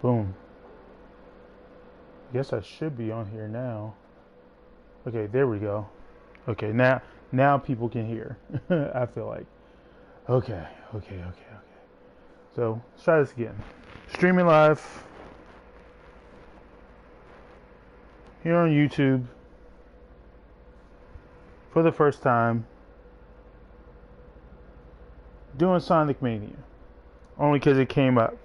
Boom. I guess I should be on here now. Okay, there we go. Okay, now people can hear. I feel like. Okay. So let's try this again. Streaming live here on YouTube for the first time. Doing Sonic Mania. Only because it came up.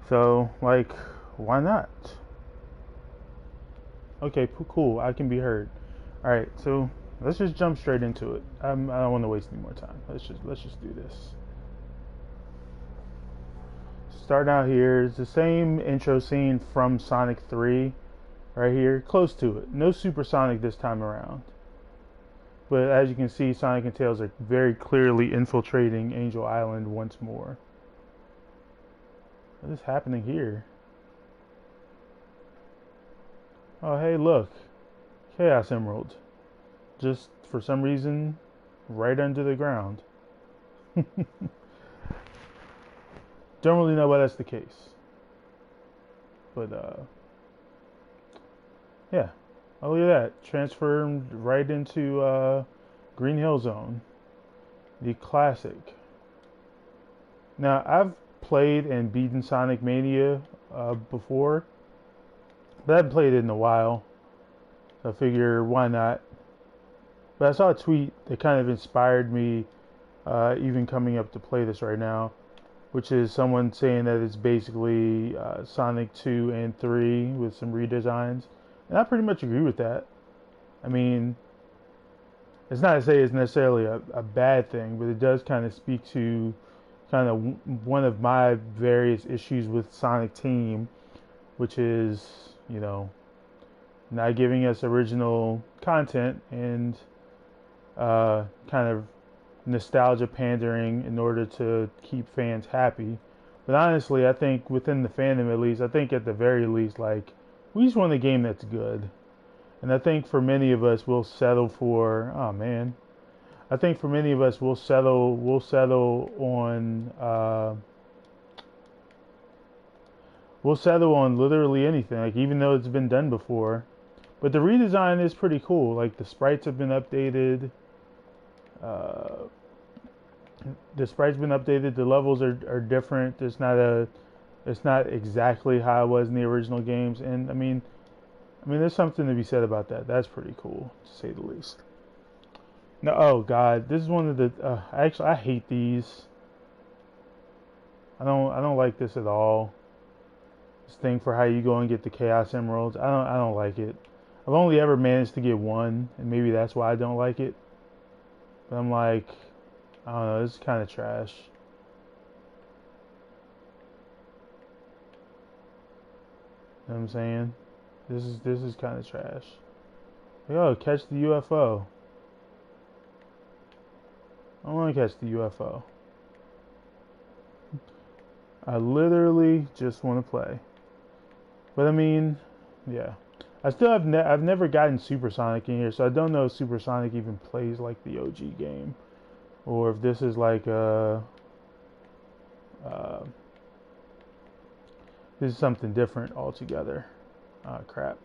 So, like, why not? Okay, cool. I can be heard. All right, so let's just jump straight into it. I don't want to waste any more time. Let's just do this. Starting out here is the same intro scene from Sonic 3, right here, close to it. No Super Sonic this time around. But as you can see, Sonic and Tails are very clearly infiltrating Angel Island once more. What is happening here? Oh, hey, look. Chaos Emerald. Just for some reason, right under the ground. Don't really know why that's the case. But, yeah. Oh, look at that. Transferred right into Green Hill Zone. The classic. Now, I've played and beaten Sonic Mania before, but I haven't played it in a while. So I figure, why not? But I saw a tweet that kind of inspired me even coming up to play this right now, which is someone saying that it's basically Sonic 2 and 3 with some redesigns. And I pretty much agree with that. I mean, it's not to say it's necessarily a bad thing, but it does kind of speak to kind of one of my various issues with Sonic Team, which is, you know, not giving us original content and kind of nostalgia pandering in order to keep fans happy. But honestly, I think within the fandom, at least, I think at the very least, like, we just want a game that's good. And I think for many of us, we'll settle for, oh man, I think for many of us, we'll settle on literally anything, like, even though it's been done before. But the redesign is pretty cool. Like, the sprites have been updated. The levels are different. It's not exactly how it was in the original games. And I mean, there's something to be said about that. That's pretty cool, to say the least. No, oh god, this is one of the. Actually, I hate these. I don't like this at all. This thing for how you go and get the Chaos Emeralds. I don't like it. I've only ever managed to get one, and maybe that's why I don't like it. But I'm like, I don't know. This is kind of trash. You know what I'm saying? This is kind of trash. Like, oh, catch the UFO. I don't want to catch the UFO. I literally just want to play. But I mean, yeah. I still have I've never gotten Super Sonic in here, so I don't know if Super Sonic even plays like the OG game, or if this is like this is something different altogether. Ah, crap.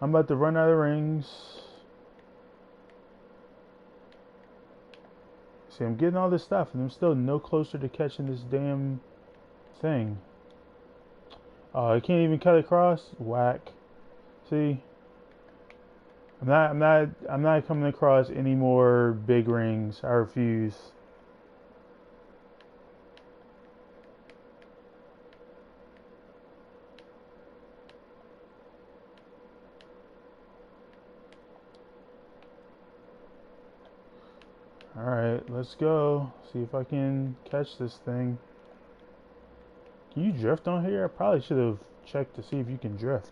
I'm about to run out of rings. See, I'm getting all this stuff, and I'm still no closer to catching this damn thing. Oh, I can't even cut across. Whack. See, I'm not coming across any more big rings. I refuse. Alright, let's go. See if I can catch this thing. Can you drift on here? I probably should have checked to see if you can drift.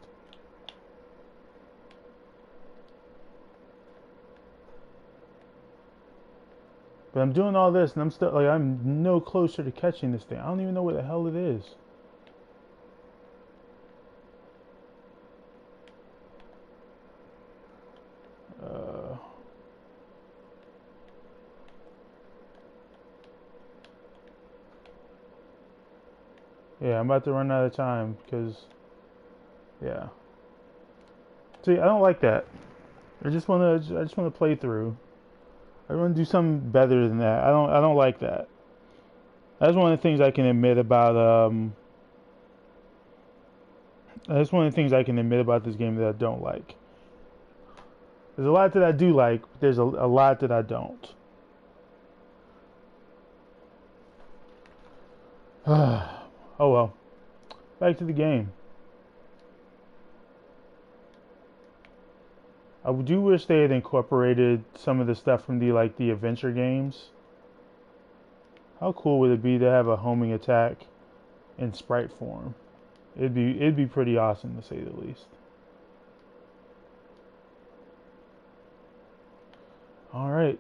But I'm doing all this and I'm still, like, I'm no closer to catching this thing. I don't even know where the hell it is. Yeah, I'm about to run out of time because, yeah. See, I don't like that. I just wanna play through. I want to do something better than that. I don't like that. That's one of the things I can admit about that's one of the things I can admit about this game that I don't like. There's a lot that I do like, but there's a lot that I don't. Oh well. Back to the game. I do wish they had incorporated some of the stuff from the adventure games. How cool would it be to have a homing attack in sprite form? It'd be pretty awesome to say the least. All right.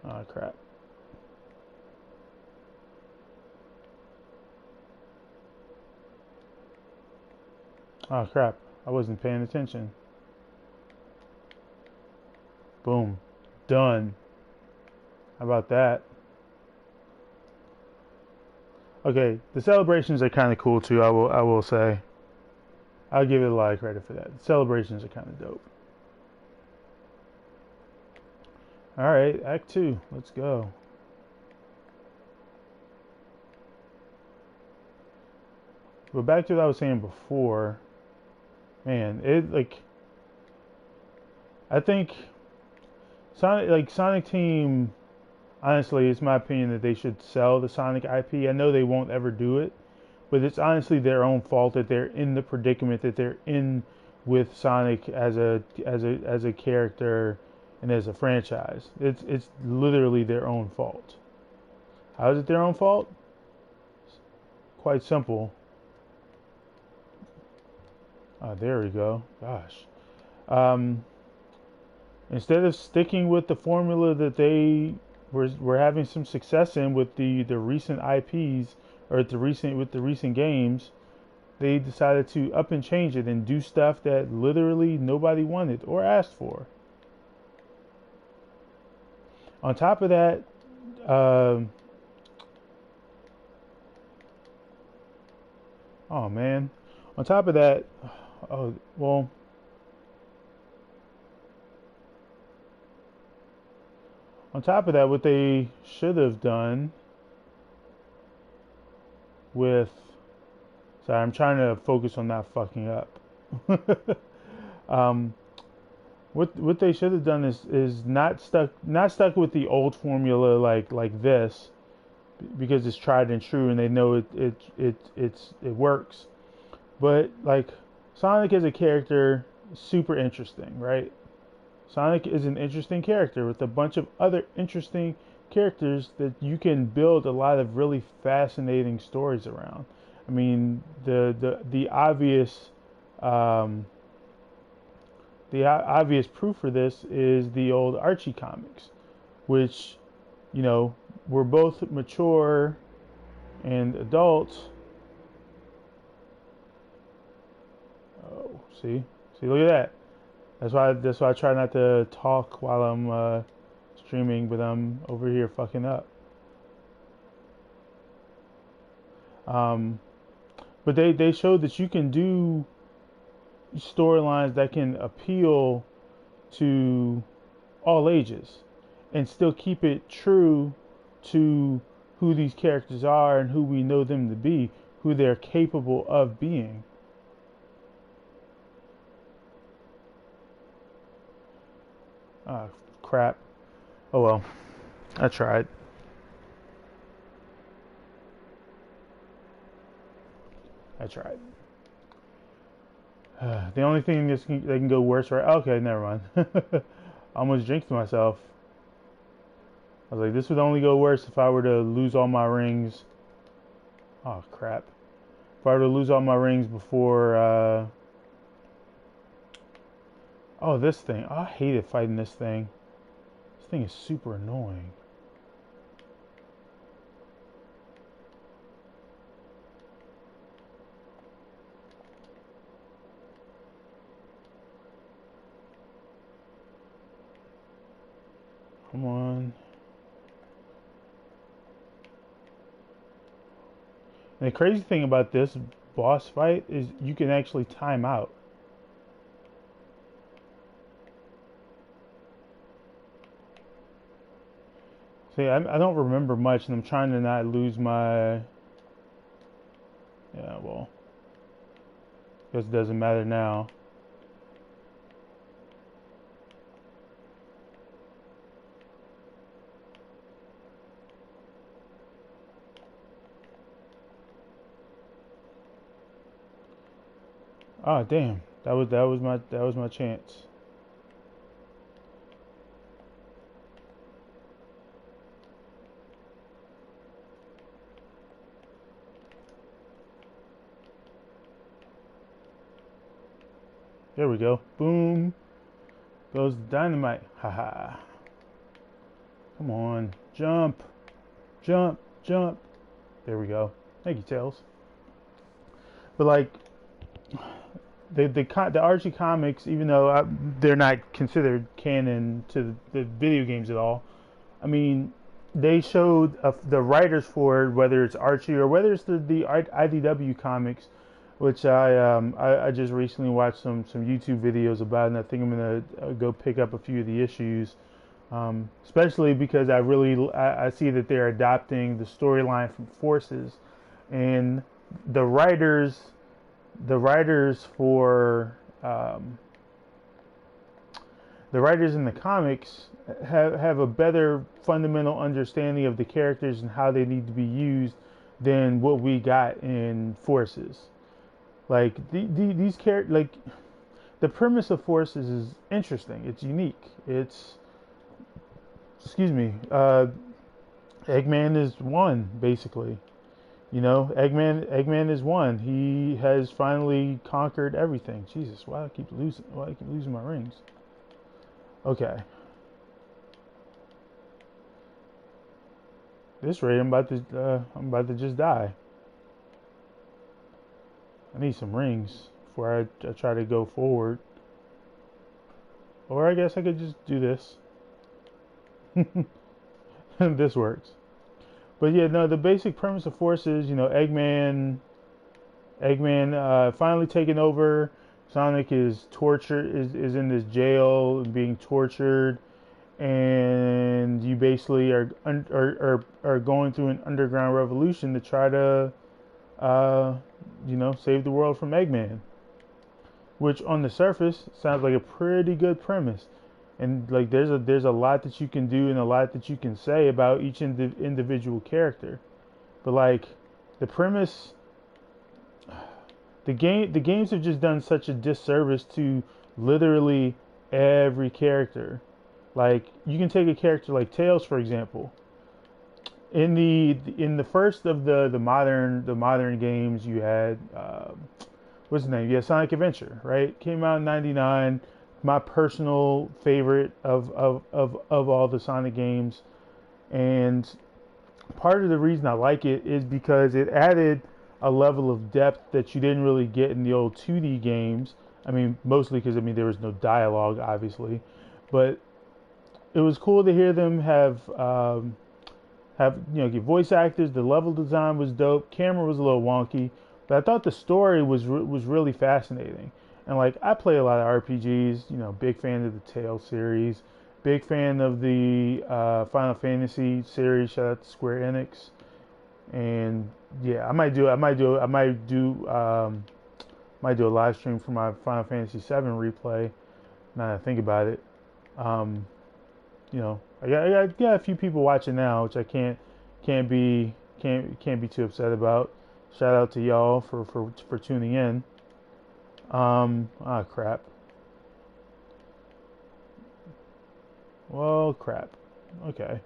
Oh crap. Oh crap. I wasn't paying attention. Boom. Done. How about that? Okay, the celebrations are kind of cool too. I will say. I'll give it a lot of credit for that. The celebrations are kind of dope. All right, Act 2. Let's go. But back to what I was saying before. Man, I think Sonic Team, honestly, it's my opinion that they should sell the Sonic IP. I know they won't ever do it, but it's honestly their own fault that they're in the predicament that they're in with Sonic as a character and as a franchise. It's literally their own fault. How is it their own fault? Quite simple. There we go. Gosh. Um, Instead of sticking with the formula that they were having some success in with the recent IPs or with the recent games, they decided to up and change it and do stuff that literally nobody wanted or asked for. On top of that, um, oh man, on top of that, oh well, on top of that, what they should have done with, sorry, I'm trying to focus on not fucking up. um, what they should have done is not stuck with the old formula like this because it's tried and true and they know it works. But like Sonic as a character, super interesting, right? Sonic is an interesting character with a bunch of other interesting characters that you can build a lot of really fascinating stories around. I mean, the obvious um, obvious proof for this is the old Archie comics, which, you know, were both mature and adults. Oh, see, look at that. That's why I try not to talk while I'm streaming, but I'm over here fucking up. Um, but they showed that you can do storylines that can appeal to all ages and still keep it true to who these characters are and who we know them to be, who they're capable of being. Ah, crap. Oh well, I tried. I tried. The only thing that can go worse, right? Okay, never mind. I almost jinxed myself. I was like, this would only go worse if I were to lose all my rings. Oh crap! If I were to lose all my rings before. Oh, this thing. Oh, I hated fighting this thing. This thing is super annoying. Come on. And the crazy thing about this boss fight is you can actually time out. See, I don't remember much, and I'm trying to not lose my... Yeah, well, I guess it doesn't matter now. Oh, damn. That was my chance. There we go. Boom. Goes the dynamite. Haha. Come on. Jump. Jump. Jump. There we go. Thank you, Tails. But like the Archie comics, even though they're not considered canon to the video games at all, I mean, they showed the writers for it, whether it's Archie or whether it's the IDW comics, which I just recently watched some YouTube videos about, and I think I'm gonna go pick up a few of the issues, especially because I see that they're adopting the storyline from Forces, and the writers for the writers in the comics have a better fundamental understanding of the characters and how they need to be used than what we got in Forces. Like these characters, like the premise of Forces is interesting. It's unique. It's, excuse me, Eggman is one basically. You know, Eggman is one. He has finally conquered everything. Jesus, why do I keep losing my rings? Okay. This rate, I'm about to just die. I need some rings before I try to go forward. Or I guess I could just do this. This works. But yeah, no, the basic premise of Force is, you know, Eggman finally taken over. Sonic is tortured, is in this jail being tortured, and you basically are going through an underground revolution to try to, you know, save the world from Eggman. Which on the surface sounds like a pretty good premise, and like there's a lot that you can do and a lot that you can say about each individual character, but like the premise, the games have just done such a disservice to literally every character. Like you can take a character like Tails, for example. In the first of the modern games, you had what's his name? Yeah, Sonic Adventure, right? Came out in '99. My personal favorite of all the Sonic games, and part of the reason I like it is because it added a level of depth that you didn't really get in the old 2D games. I mean, mostly because there was no dialogue, obviously, but it was cool to hear them have get voice actors. The level design was dope. Camera was a little wonky, but I thought the story was really fascinating. And like I play a lot of RPGs, you know, big fan of the Tales series, big fan of the Final Fantasy series. Shout out to Square Enix. And yeah, I might do a live stream for my Final Fantasy 7 replay. Now that I think about it, you know, I got a few people watching now, which I can't be too upset about. Shout out to y'all for tuning in. Crap. Well, crap. Okay.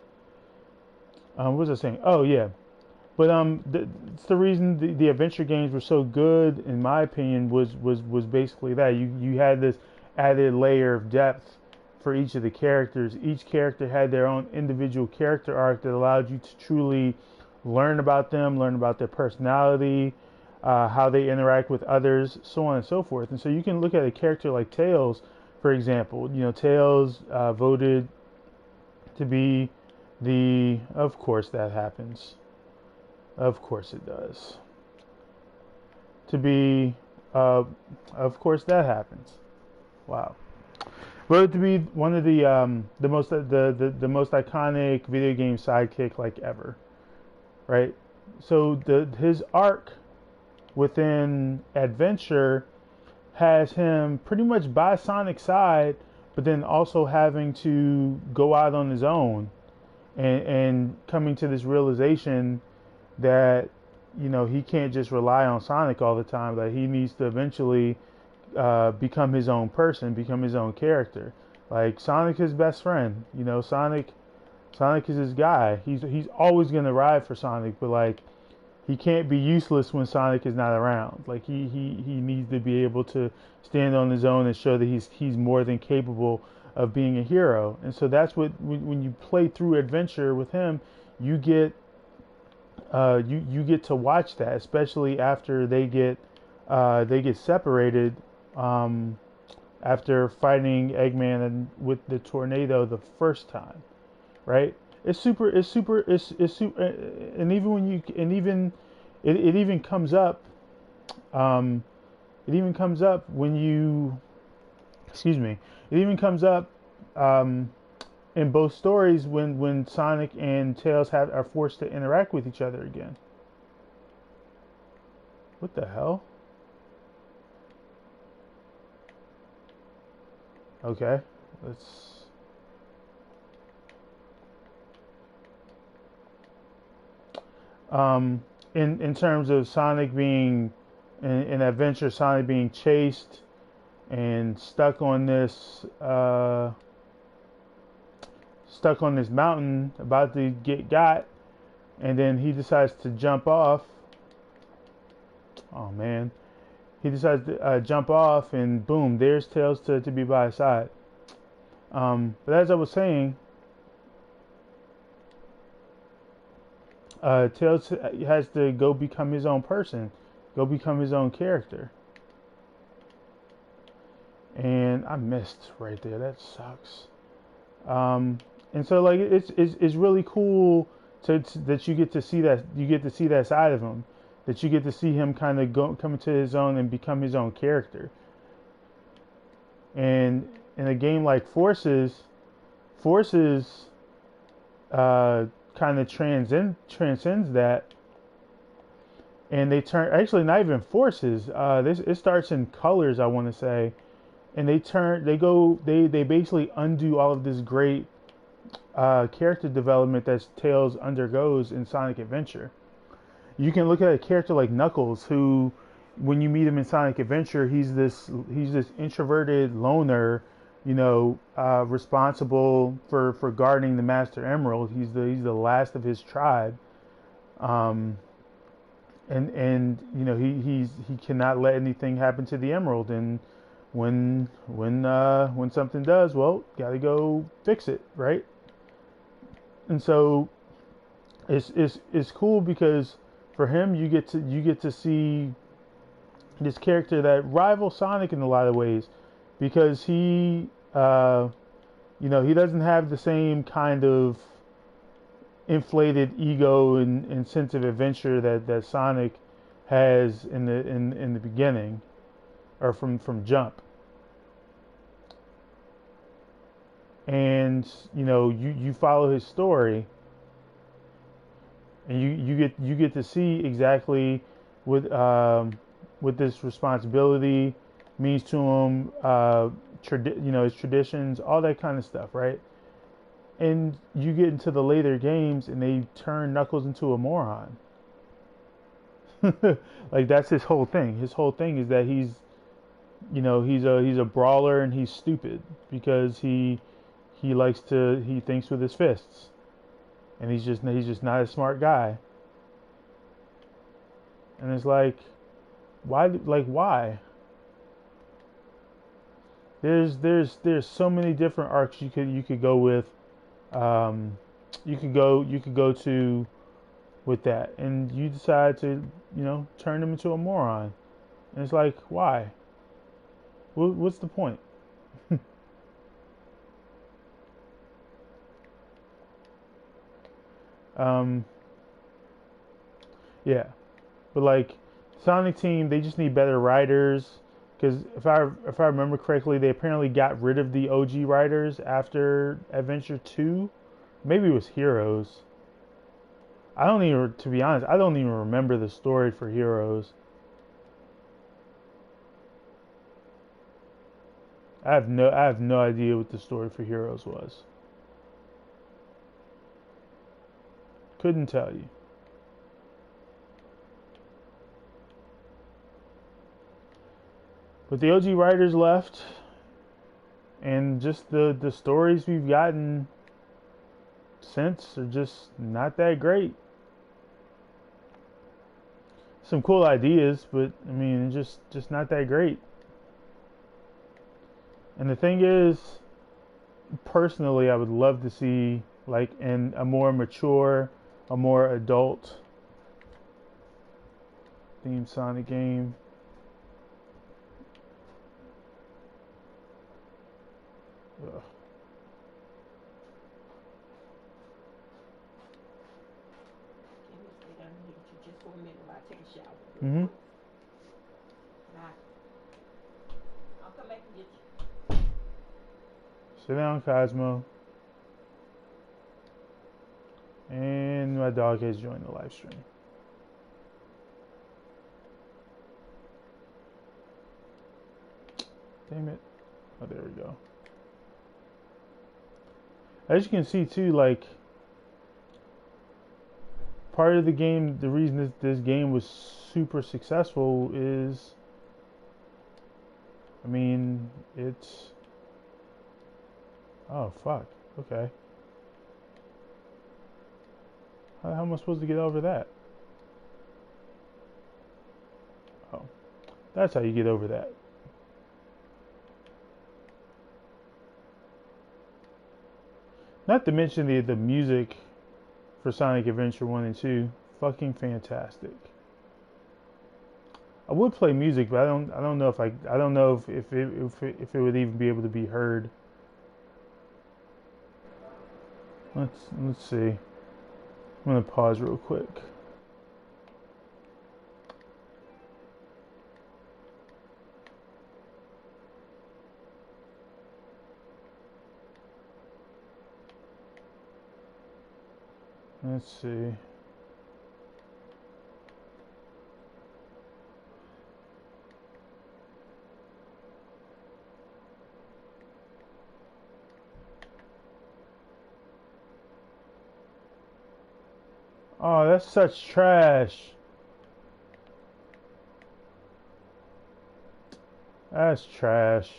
What was I saying? Oh yeah. But it's the reason the adventure games were so good, in my opinion, was basically that you had this added layer of depth for each of the characters. Each character had their own individual character arc that allowed you to truly learn about them, learn about their personality, how they interact with others, so on and so forth. And so you can look at a character like Tails, for example. You know, Tails voted To be the, of course that happens. Of course it does. To be, of course that happens. Wow. But to be one of the most the most iconic video game sidekick like ever, right? So his arc within Adventure has him pretty much by Sonic's side, but then also having to go out on his own and coming to this realization that he can't just rely on Sonic all the time. That he needs to eventually become his own person, become his own character. Like Sonic, his best friend. Sonic is his guy. He's always gonna ride for Sonic, but like he can't be useless when Sonic is not around. Like he needs to be able to stand on his own and show that he's more than capable of being a hero. And so that's what when you play through Adventure with him, you get you get to watch that, especially after they get separated after fighting Eggman and with the tornado the first time, right? It's super. It's super. And even when you it even comes up. It even comes up when you. Excuse me. It even comes up in both stories when Sonic and Tails are forced to interact with each other again. What the hell? Okay, let's. In terms of Sonic being in Adventure, Sonic being chased and stuck on this mountain, about to get got, and then he decides to jump off. Oh man, he decides to jump off, and boom, there's Tails to be by his side. But as I was saying, Tails has to go become his own person, go become his own character. And I missed right there. That sucks. And so like it's really cool that you get to see that side of him, that you get to see him kind of come to his own and become his own character. And in a game like Forces kind of transcends that, and they turn, actually not even Forces. It starts in Colors, I want to say, and they basically undo all of this great character development that Tails undergoes in Sonic Adventure. You can look at a character like Knuckles, who, when you meet him in Sonic Adventure, he's this introverted loner, responsible for guarding the Master Emerald. He's the last of his tribe, and he cannot let anything happen to the Emerald. And when something does, well, gotta go fix it, right? And so it's cool because for him you get to see this character that rivals Sonic in a lot of ways, because he doesn't have the same kind of inflated ego and sense of adventure that Sonic has in the beginning, or from jump. And you follow his story, and you get to see exactly what this responsibility means to him, his traditions, all that kind of stuff, right? And you get into the later games, and they turn Knuckles into a moron. Like that's his whole thing. His whole thing is that he's a brawler, and he's stupid because he thinks with his fists, and he's just not a smart guy. And it's like, why? There's so many different arcs you could go with. You could go to with that, and you decide to turn him into a moron, and it's like, why? What's the point? Um, yeah, but like Sonic Team, they just need better writers. Because if I remember correctly, they apparently got rid of the OG writers after Adventure 2. Maybe it was Heroes. I don't even, to be honest, I don't even remember the story for Heroes. I have no idea what the story for Heroes was. Couldn't tell you. But the OG writers left, and just the stories we've gotten since are just not that great. Some cool ideas, but I mean, just not that great. And the thing is, personally, I would love to see like in a more mature, a more adult themed Sonic game. Ugh. Mm-hmm. I'll come back and get you. Sit down, Cosmo. And my dog has joined the live stream. Damn it. Oh, there we go. As you can see too, like part of the game, the reason this game was super successful is, I mean, it's, oh fuck, okay. How am I supposed to get over that? Oh, that's how you get over that. Not to mention the music for Sonic Adventure 1 and 2, fucking fantastic. I would play music, but I don't know if I don't know if it would even be able to be heard. Let's see. I'm gonna pause real quick. Let's see. Oh, that's such trash. That's trash.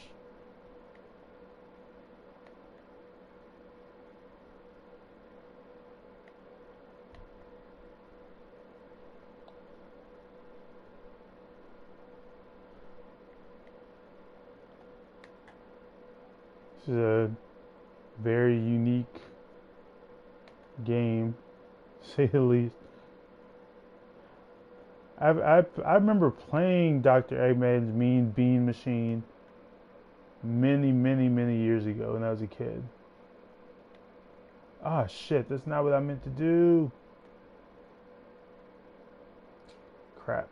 This is a very unique game, to say the least. I remember playing Dr. Eggman's Mean Bean Machine many years ago when I was a kid. Ah, shit, that's not what I meant to do. Crap.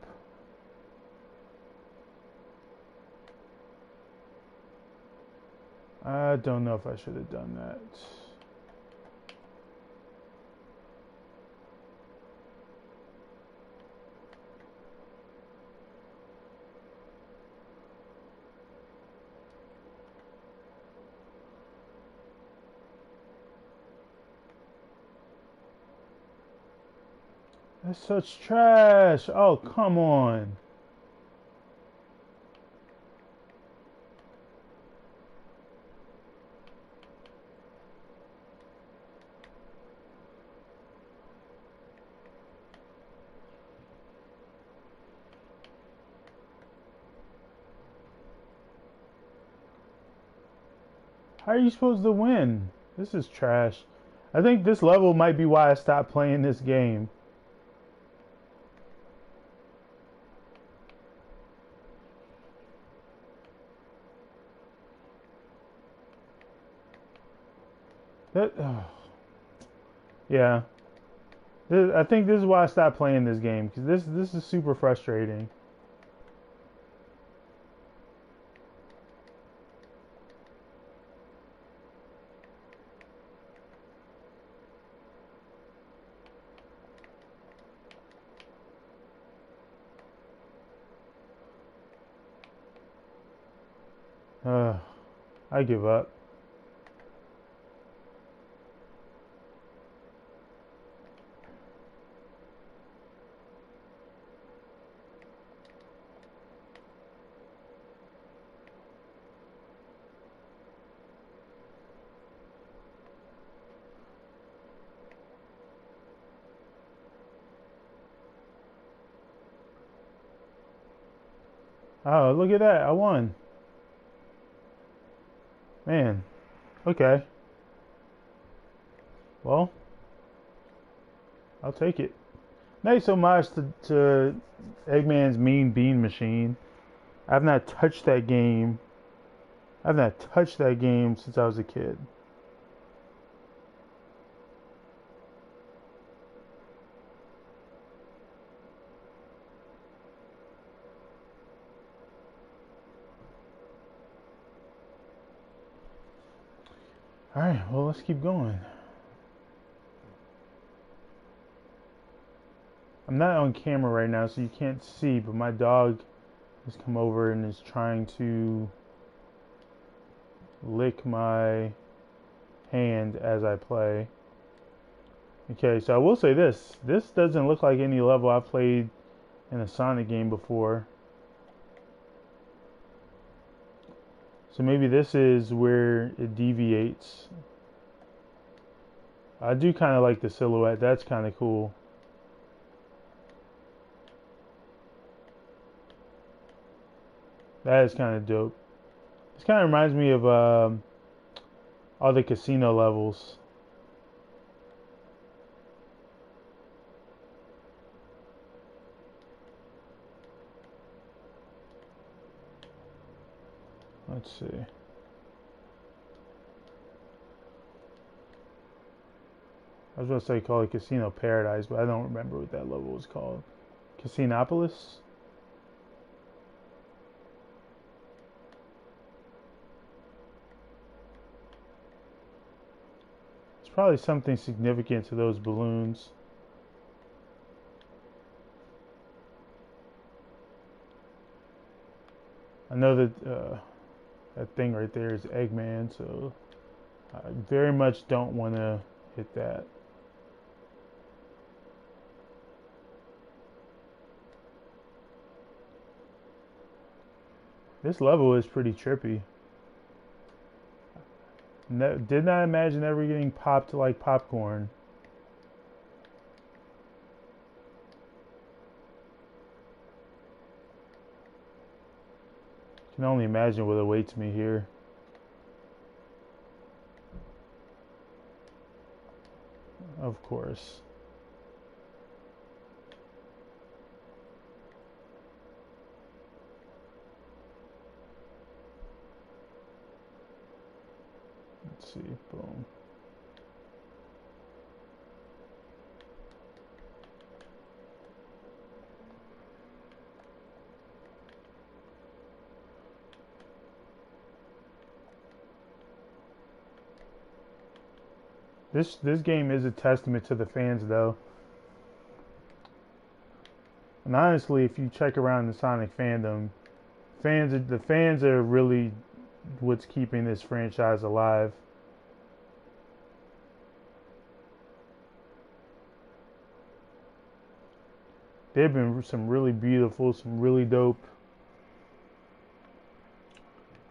I don't know if I should have done that. That's such trash. Oh, come on. How are you supposed to win? This is trash. I think this level might be why I stopped playing this game. That, yeah. I think this is why I stopped playing this game, because this is super frustrating. Uh, I give up. Oh, look at that! I won. Man. Okay. Well, I'll take it. Thanks so much to Eggman's Mean Bean Machine. I've not touched that game. I've not touched that game since I was a kid. Alright, well, let's keep going. I'm not on camera right now, so you can't see, but my dog has come over and is trying to lick my hand as I play. Okay, so I will say this. This doesn't look like any level I've played in a Sonic game before. So maybe this is where it deviates. I do kind of like the silhouette. That's kind of cool. That is kind of dope. This kind of reminds me of all the casino levels. Let's see. I was going to say call it Casino Paradise, but I don't remember what that level was called. Casinopolis? It's probably something significant to those balloons. I know that that thing right there is Eggman, so I very much don't want to hit that. This level is pretty trippy. Did not imagine ever getting popped like popcorn. Can only imagine what awaits me here. Of course. Let's see. Boom. This game is a testament to the fans, though. And honestly, if you check around the Sonic fandom, the fans are really what's keeping this franchise alive. There have been some really beautiful, some really dope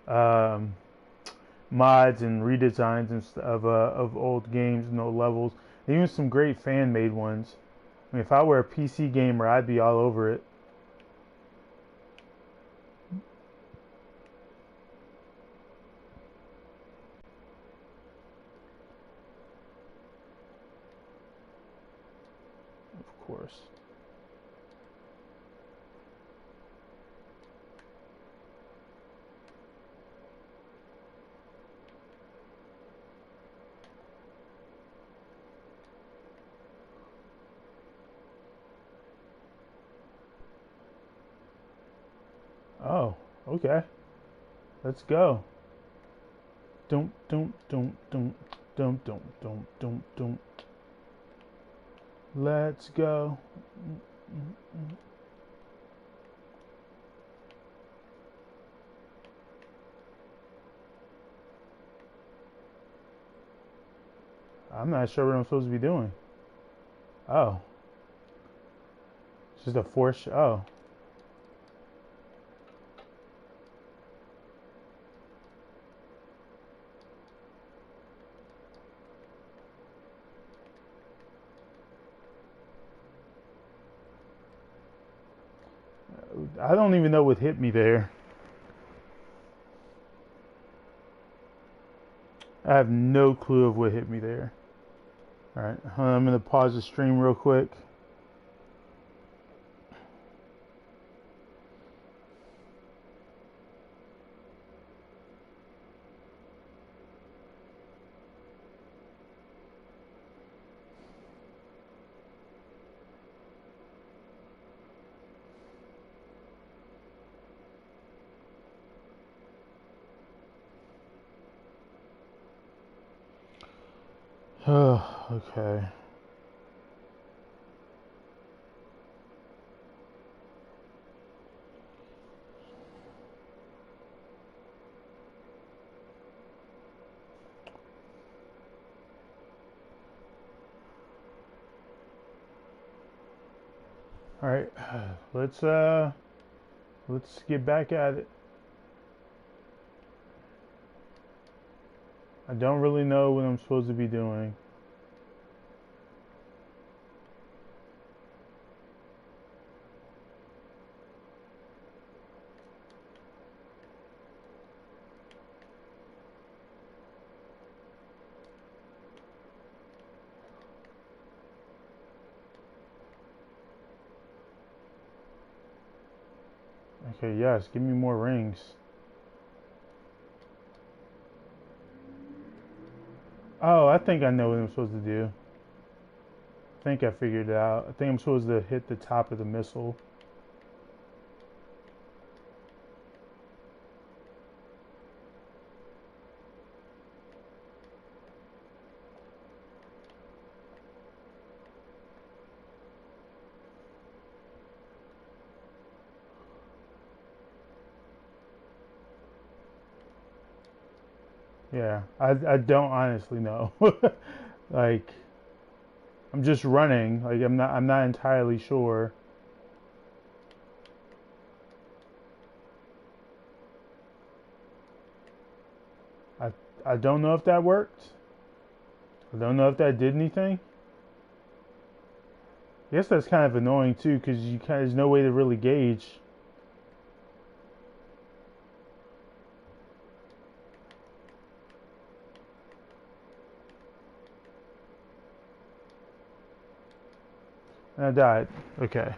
um, mods and redesigns and of old games and old levels. Even some great fan made ones. I mean, if I were a PC gamer, I'd be all over it. Of course. Oh, okay. Let's go. Don't. Let's go. I'm not sure what I'm supposed to be doing. Oh, it's just a force. Oh, I don't even know what hit me there. I have no clue of what hit me there. All right, I'm gonna pause the stream real quick. Oh, okay. All right, let's get back at it. I don't really know what I'm supposed to be doing. Okay, yes, give me more rings. Oh, I think I know what I'm supposed to do. I think I figured it out. I think I'm supposed to hit the top of the missile. Yeah, I don't honestly know. Like, I'm just running. Like, I'm not entirely sure. I I don't know if that worked. I don't know if that did anything. I guess that's kind of annoying too, because there's no way to really gauge. And I died. Okay.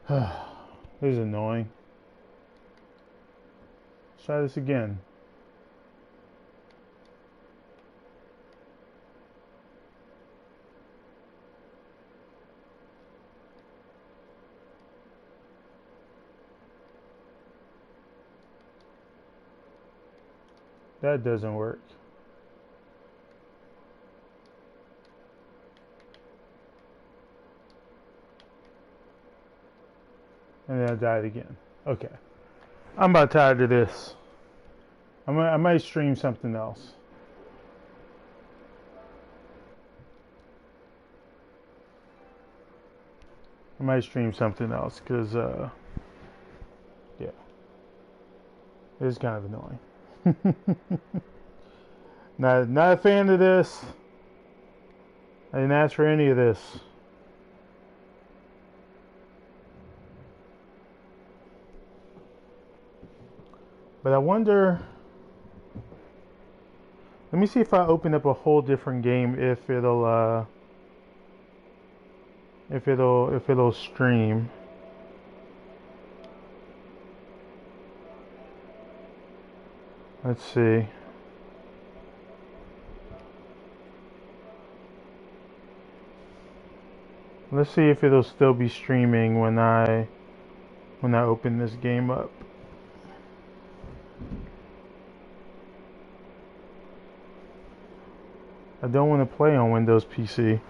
This is annoying. Let's try this again. That doesn't work. And then I died again. Okay. I'm about tired of this. I might stream something else. I might stream something else because, yeah, it's kind of annoying. Not a fan of this. I didn't ask for any of this. But I wonder. Let me see if I open up a whole different game if it'll stream. Let's see. Let's see if it'll still be streaming when I when I open this game up. I don't want to play on Windows PC.